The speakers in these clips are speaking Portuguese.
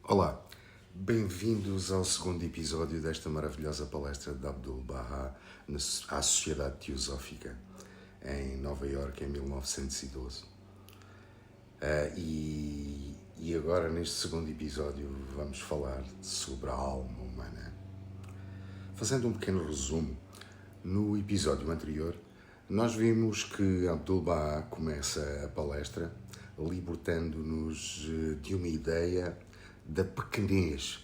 Olá, bem-vindos ao segundo episódio desta maravilhosa palestra de Abdu'l-Bahá à Sociedade Teosófica, em Nova Iorque, em 1912. E agora, neste segundo episódio, vamos falar sobre a alma humana. Fazendo um pequeno resumo, no episódio anterior, nós vimos que Abdu'l-Bahá começa a palestra libertando-nos de uma ideia da pequenez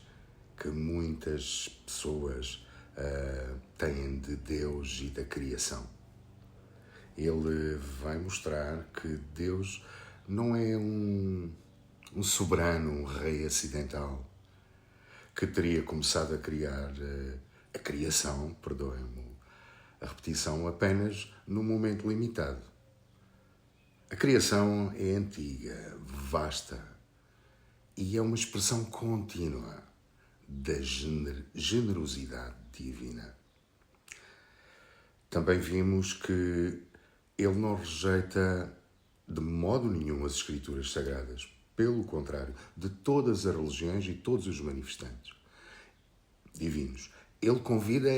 que muitas pessoas têm de Deus e da criação. Ele vai mostrar que Deus não é um soberano, um rei acidental, que teria começado a criar a criação, perdoem-me a repetição, apenas num momento limitado. A criação é antiga, vasta, e é uma expressão contínua da generosidade divina. Também vimos que ele não rejeita de modo nenhum as Escrituras Sagradas. Pelo contrário, de todas as religiões e todos os manifestantes divinos. Ele convida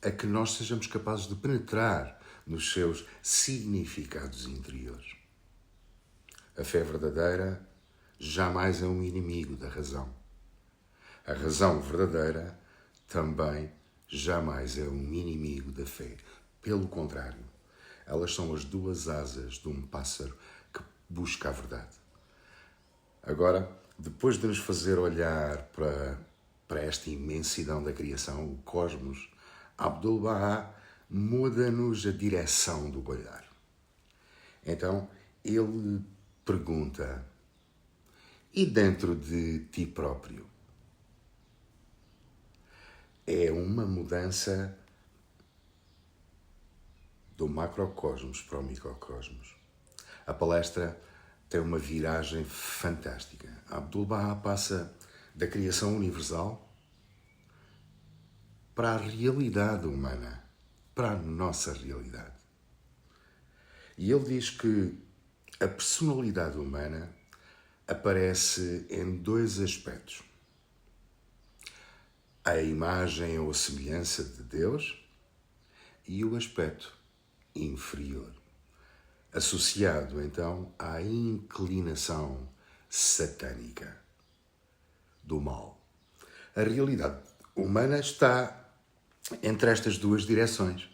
a que nós sejamos capazes de penetrar nos seus significados interiores. A fé verdadeira jamais é um inimigo da razão. A razão verdadeira também jamais é um inimigo da fé. Pelo contrário, elas são as duas asas de um pássaro que busca a verdade. Agora, depois de nos fazer olhar para esta imensidão da criação, o cosmos, Abdu'l-Bahá muda-nos a direção do olhar. Então, ele pergunta: e dentro de ti próprio? É uma mudança do macrocosmos para o microcosmos. A palestra tem uma viragem fantástica. Abdu'l-Bahá passa da criação universal para a realidade humana, para a nossa realidade. E ele diz que a personalidade humana aparece em dois aspectos: a imagem ou semelhança de Deus e o aspecto inferior, associado então à inclinação satânica do mal. A realidade humana está entre estas duas direções,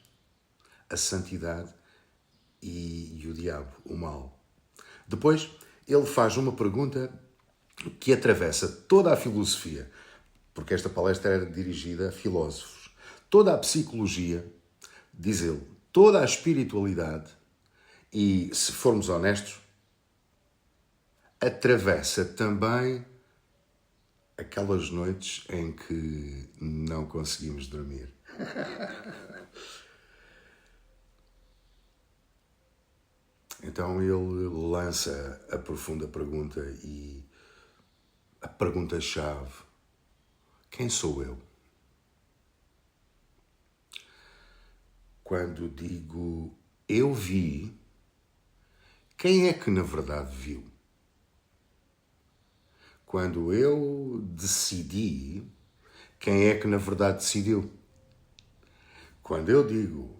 a santidade e o diabo, o mal. Depois, ele faz uma pergunta que atravessa toda a filosofia, porque esta palestra era dirigida a filósofos, toda a psicologia, diz ele, toda a espiritualidade e, se formos honestos, atravessa também aquelas noites em que não conseguimos dormir. Então ele lança a profunda pergunta e a pergunta-chave: quem sou eu? Quando digo eu vi, quem é que na verdade viu? Quando eu decidi, quem é que na verdade decidiu? Quando eu digo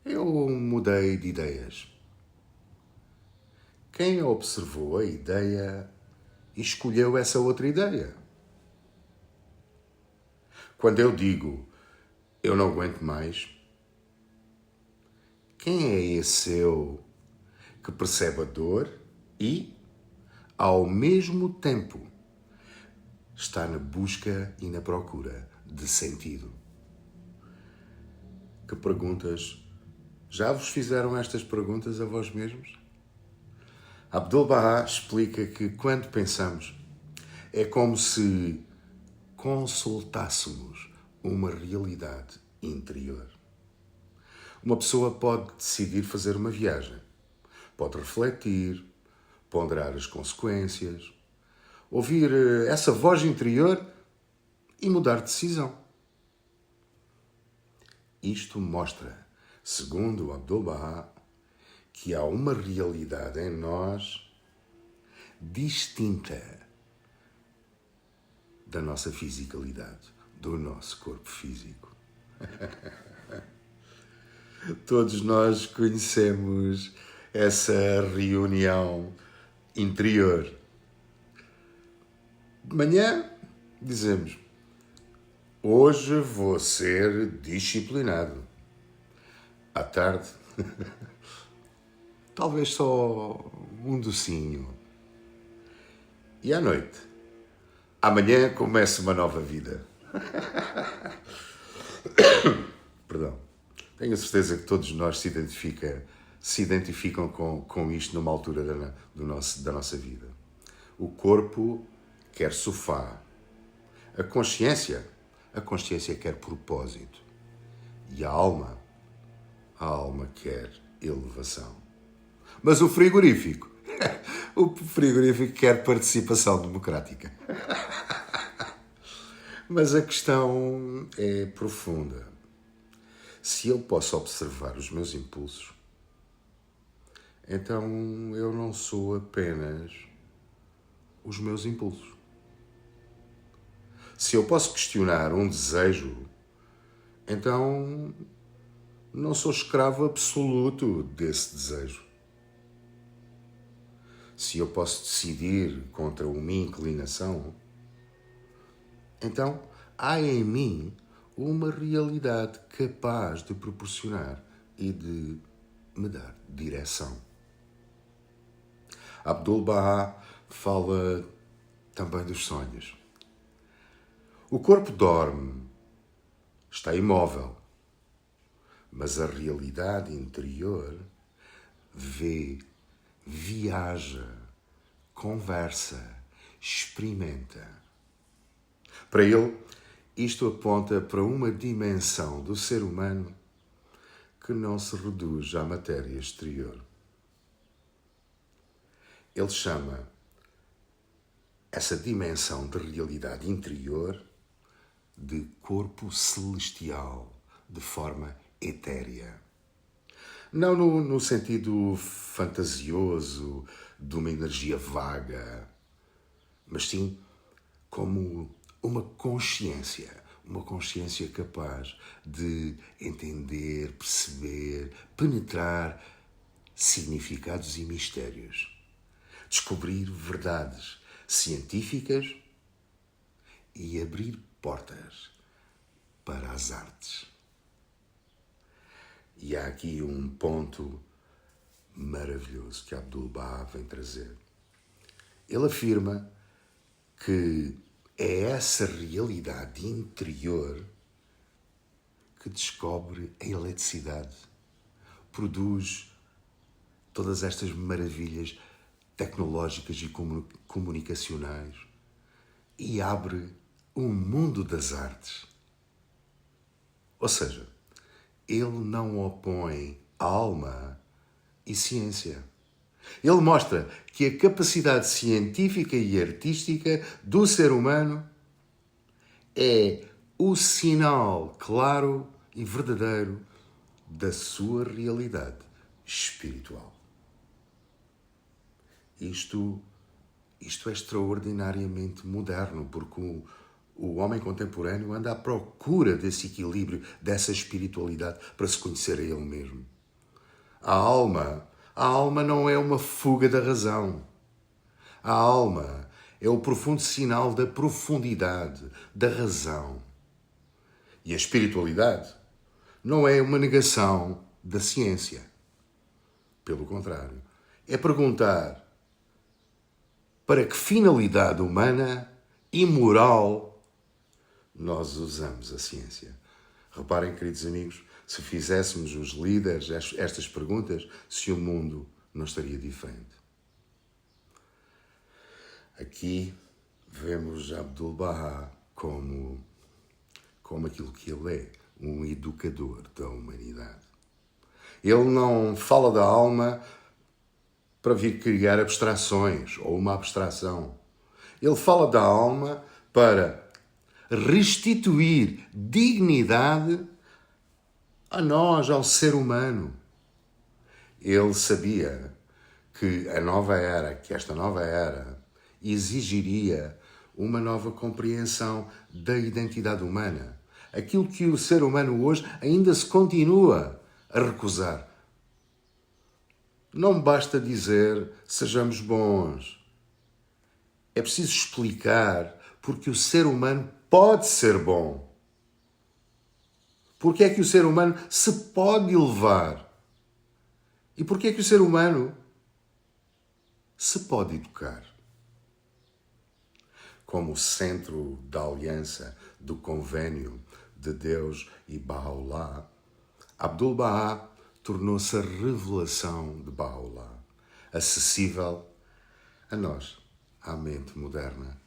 eu mudei de ideias, quem observou a ideia e escolheu essa outra ideia? Quando eu digo eu não aguento mais, quem é esse eu que percebe a dor e, ao mesmo tempo, está na busca e na procura de sentido? Que perguntas? Já vos fizeram estas perguntas a vós mesmos? Abdu'l-Bahá explica que quando pensamos, é como se consultássemos uma realidade interior. Uma pessoa pode decidir fazer uma viagem, pode refletir, ponderar as consequências, ouvir essa voz interior e mudar de decisão. Isto mostra, segundo Abdu'l-Bahá, que há uma realidade em nós distinta da nossa fisicalidade, do nosso corpo físico. Todos nós conhecemos essa reunião interior. De manhã dizemos: hoje vou ser disciplinado. À tarde, talvez só um docinho. E à noite, amanhã começa uma nova vida. Perdão. Tenho a certeza que todos nós se identificam com isto numa altura da nossa vida. O corpo quer sofá. A consciência quer propósito. E a alma quer elevação. Mas o frigorífico quer participação democrática. Mas a questão é profunda. Se eu posso observar os meus impulsos, então eu não sou apenas os meus impulsos. Se eu posso questionar um desejo, então não sou escravo absoluto desse desejo. Se eu posso decidir contra uma inclinação, então há em mim uma realidade capaz de proporcionar e de me dar direção. Abdu'l-Bahá fala também dos sonhos. O corpo dorme, está imóvel, mas a realidade interior vê, viaja, conversa, experimenta. Para ele, isto aponta para uma dimensão do ser humano que não se reduz à matéria exterior. Ele chama essa dimensão de realidade interior de corpo celestial, de forma etérea. Não no sentido fantasioso de uma energia vaga, mas sim como uma consciência capaz de entender, perceber, penetrar significados e mistérios, descobrir verdades científicas e abrir portas para as artes. E há aqui um ponto maravilhoso que Abdu'l-Bahá vem trazer. Ele afirma que é essa realidade interior que descobre a eletricidade, produz todas estas maravilhas tecnológicas e comunicacionais e abre o mundo das artes. Ou seja, ele não opõe alma e ciência. Ele mostra que a capacidade científica e artística do ser humano é o sinal claro e verdadeiro da sua realidade espiritual. Isto é extraordinariamente moderno, porque o homem contemporâneo anda à procura desse equilíbrio, dessa espiritualidade para se conhecer a ele mesmo. A alma não é uma fuga da razão. A alma é o profundo sinal da profundidade, da razão. E a espiritualidade não é uma negação da ciência. Pelo contrário, é perguntar para que finalidade humana e moral nós usamos a ciência. Reparem, queridos amigos, se fizéssemos os líderes estas perguntas, se o mundo não estaria diferente. Aqui vemos Abdu'l-Bahá como aquilo que ele é, um educador da humanidade. Ele não fala da alma para vir criar abstrações ou uma abstração. Ele fala da alma para restituir dignidade a nós, ao ser humano. Ele sabia que esta nova era, exigiria uma nova compreensão da identidade humana. Aquilo que o ser humano hoje ainda se continua a recusar. Não basta dizer sejamos bons. É preciso explicar porque o ser humano pode ser bom. Porque é que o ser humano se pode elevar. E porque é que o ser humano se pode educar. Como centro da aliança do convênio de Deus e Baha'u'lláh, Abdu'l-Bahá tornou-se a revelação de Baha'u'lláh, acessível a nós, à mente moderna.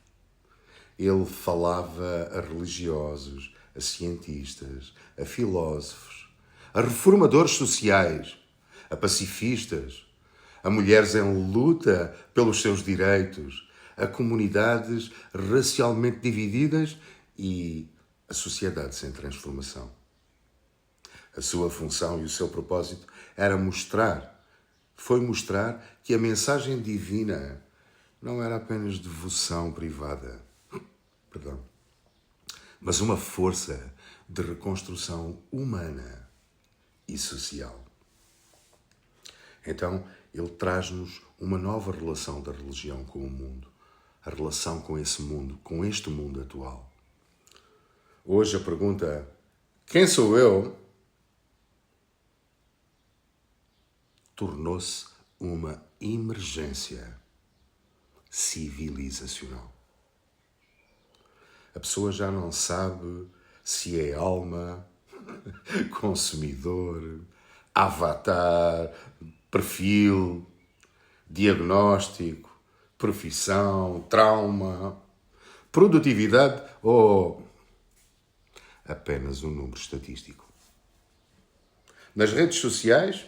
Ele falava a religiosos, a cientistas, a filósofos, a reformadores sociais, a pacifistas, a mulheres em luta pelos seus direitos, a comunidades racialmente divididas e a sociedades em transformação. A sua função e o seu propósito foi mostrar que a mensagem divina não era apenas devoção privada, mas uma força de reconstrução humana e social. Então, ele traz-nos uma nova relação da religião com o mundo, a relação com esse mundo, com este mundo atual. Hoje a pergunta, quem sou eu? Tornou-se uma emergência civilizacional. A pessoa já não sabe se é alma, consumidor, avatar, perfil, diagnóstico, profissão, trauma, produtividade ou apenas um número estatístico. Nas redes sociais,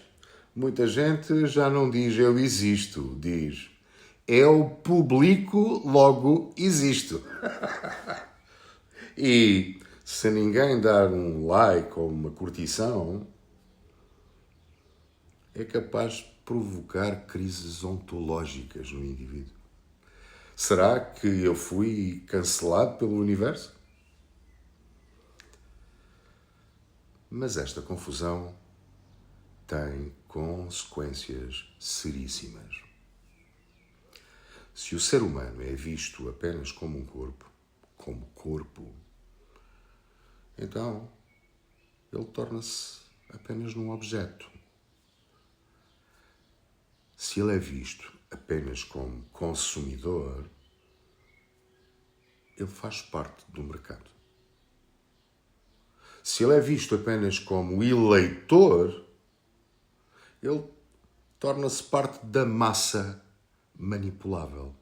muita gente já não diz eu existo, diz eu publico, logo existo. E se ninguém dar um like ou uma curtição, é capaz de provocar crises ontológicas no indivíduo. Será que eu fui cancelado pelo universo? Mas esta confusão tem consequências seríssimas. Se o ser humano é visto apenas como um corpo, então ele torna-se apenas num objeto. Se ele é visto apenas como consumidor, ele faz parte do mercado. Se ele é visto apenas como eleitor, ele torna-se parte da massa manipulável.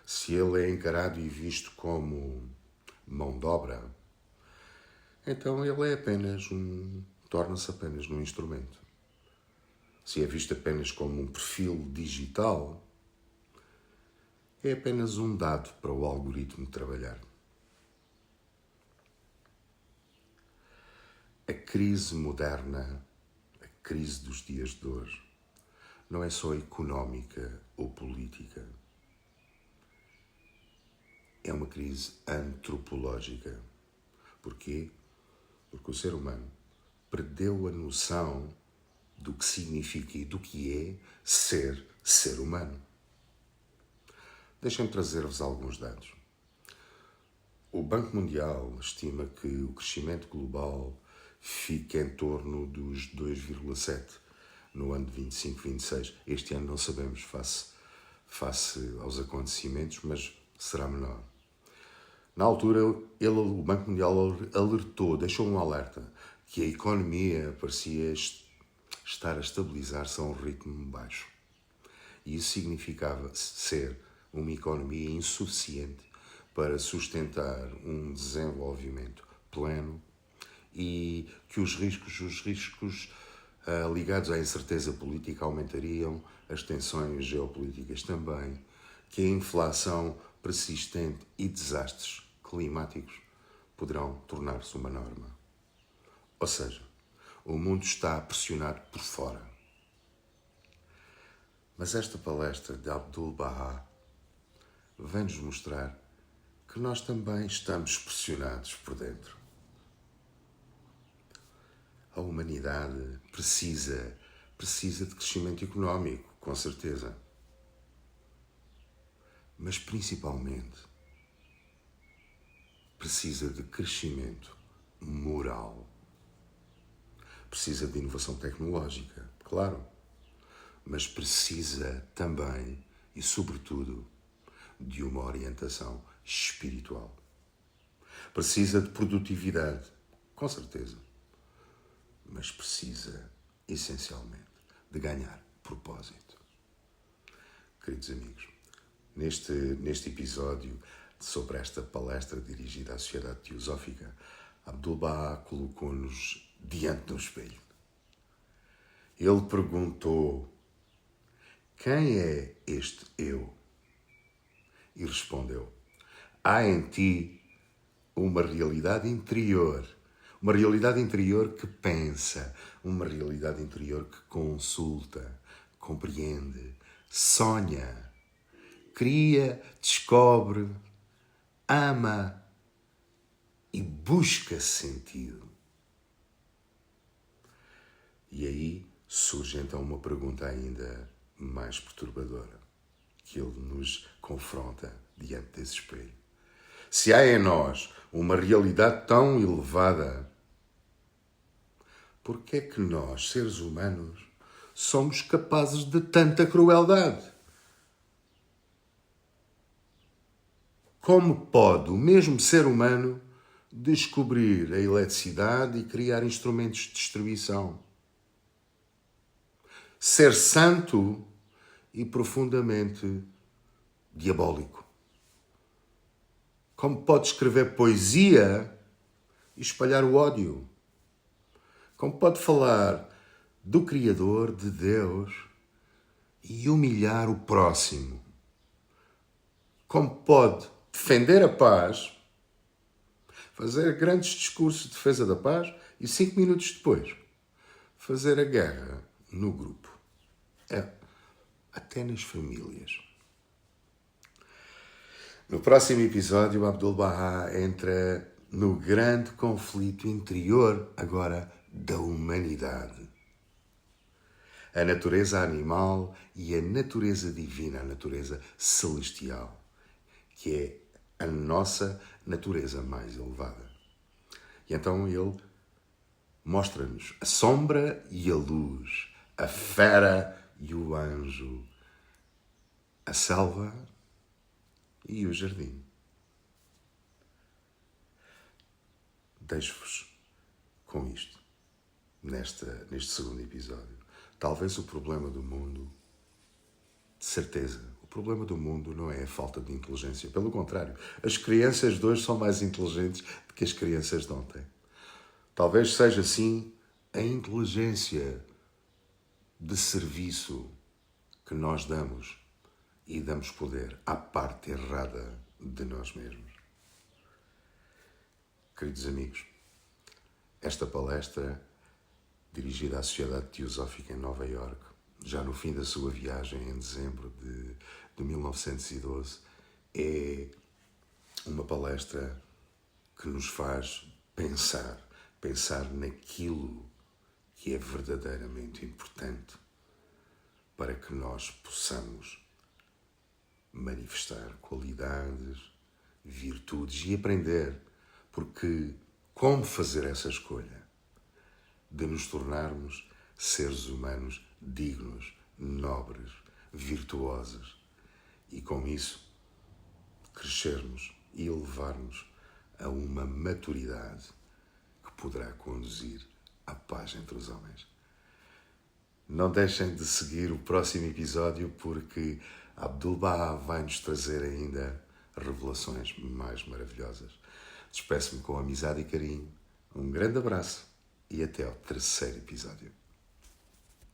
Se ele é encarado e visto como mão de obra, então ele é torna-se apenas um instrumento. Se é visto apenas como um perfil digital, é apenas um dado para o algoritmo trabalhar. A crise moderna, a crise dos dias de hoje, não é só económica ou política. É uma crise antropológica. Porquê? Porque o ser humano perdeu a noção do que significa e do que é ser humano. Deixem-me trazer-vos alguns dados. O Banco Mundial estima que o crescimento global fica em torno dos 2,7 no ano de 25-26. Este ano não sabemos face aos acontecimentos, mas será menor. Na altura, o Banco Mundial alertou, deixou um alerta, que a economia parecia estar a estabilizar-se a um ritmo baixo. E isso significava ser uma economia insuficiente para sustentar um desenvolvimento pleno e que os riscos ligados à incerteza política aumentariam, as tensões geopolíticas também, que a inflação persistente e desastres climáticos poderão tornar-se uma norma. Ou seja, o mundo está pressionado por fora. Mas esta palestra de Abdu'l-Bahá vem-nos mostrar que nós também estamos pressionados por dentro. A humanidade precisa de crescimento económico, com certeza. Mas principalmente precisa de crescimento moral. Precisa de inovação tecnológica, claro. Mas precisa também e, sobretudo, de uma orientação espiritual. Precisa de produtividade, com certeza. Mas precisa, essencialmente, de ganhar propósito. Queridos amigos, neste episódio sobre esta palestra dirigida à Sociedade Teosófica, Abdu'l-Bahá colocou-nos diante de um espelho. Ele perguntou: quem é este eu? E respondeu: há em ti uma realidade interior que pensa, uma realidade interior que consulta, compreende, sonha, cria, descobre, ama e busca sentido. E aí surge então uma pergunta ainda mais perturbadora, que ele nos confronta diante desse espelho. Se há em nós uma realidade tão elevada, por que é que nós, seres humanos, somos capazes de tanta crueldade? Como pode o mesmo ser humano descobrir a eletricidade e criar instrumentos de destruição? Ser santo e profundamente diabólico. Como pode escrever poesia e espalhar o ódio? Como pode falar do Criador, de Deus, e humilhar o próximo? Como pode defender a paz, fazer grandes discursos de defesa da paz e 5 minutos depois fazer a guerra no grupo? Até nas famílias. No próximo episódio, Abdu'l-Bahá entra no grande conflito interior, agora, da humanidade. A natureza animal e a natureza divina, a natureza celestial, que é a nossa natureza mais elevada. E então ele mostra-nos a sombra e a luz, a fera e o anjo, a selva e o jardim. Deixo-vos com isto, neste segundo episódio. Talvez o problema do mundo, de certeza, o problema do mundo não é a falta de inteligência. Pelo contrário, as crianças de hoje são mais inteligentes do que as crianças de ontem. Talvez seja, sim, a inteligência de serviço que nós damos e damos poder à parte errada de nós mesmos. Queridos amigos, esta palestra, dirigida à Sociedade Teosófica em Nova Iorque, já no fim da sua viagem, em dezembro de 1912, é uma palestra que nos faz pensar naquilo que é verdadeiramente importante para que nós possamos manifestar qualidades, virtudes e aprender, porque como fazer essa escolha de nos tornarmos seres humanos dignos, nobres, virtuosos e com isso crescermos e elevarmos a uma maturidade que poderá conduzir à paz entre os homens. Não deixem de seguir o próximo episódio, porque Abdu'l-Bahá vai nos trazer ainda revelações mais maravilhosas. Despeço-me com amizade e carinho. Um grande abraço e até ao terceiro episódio.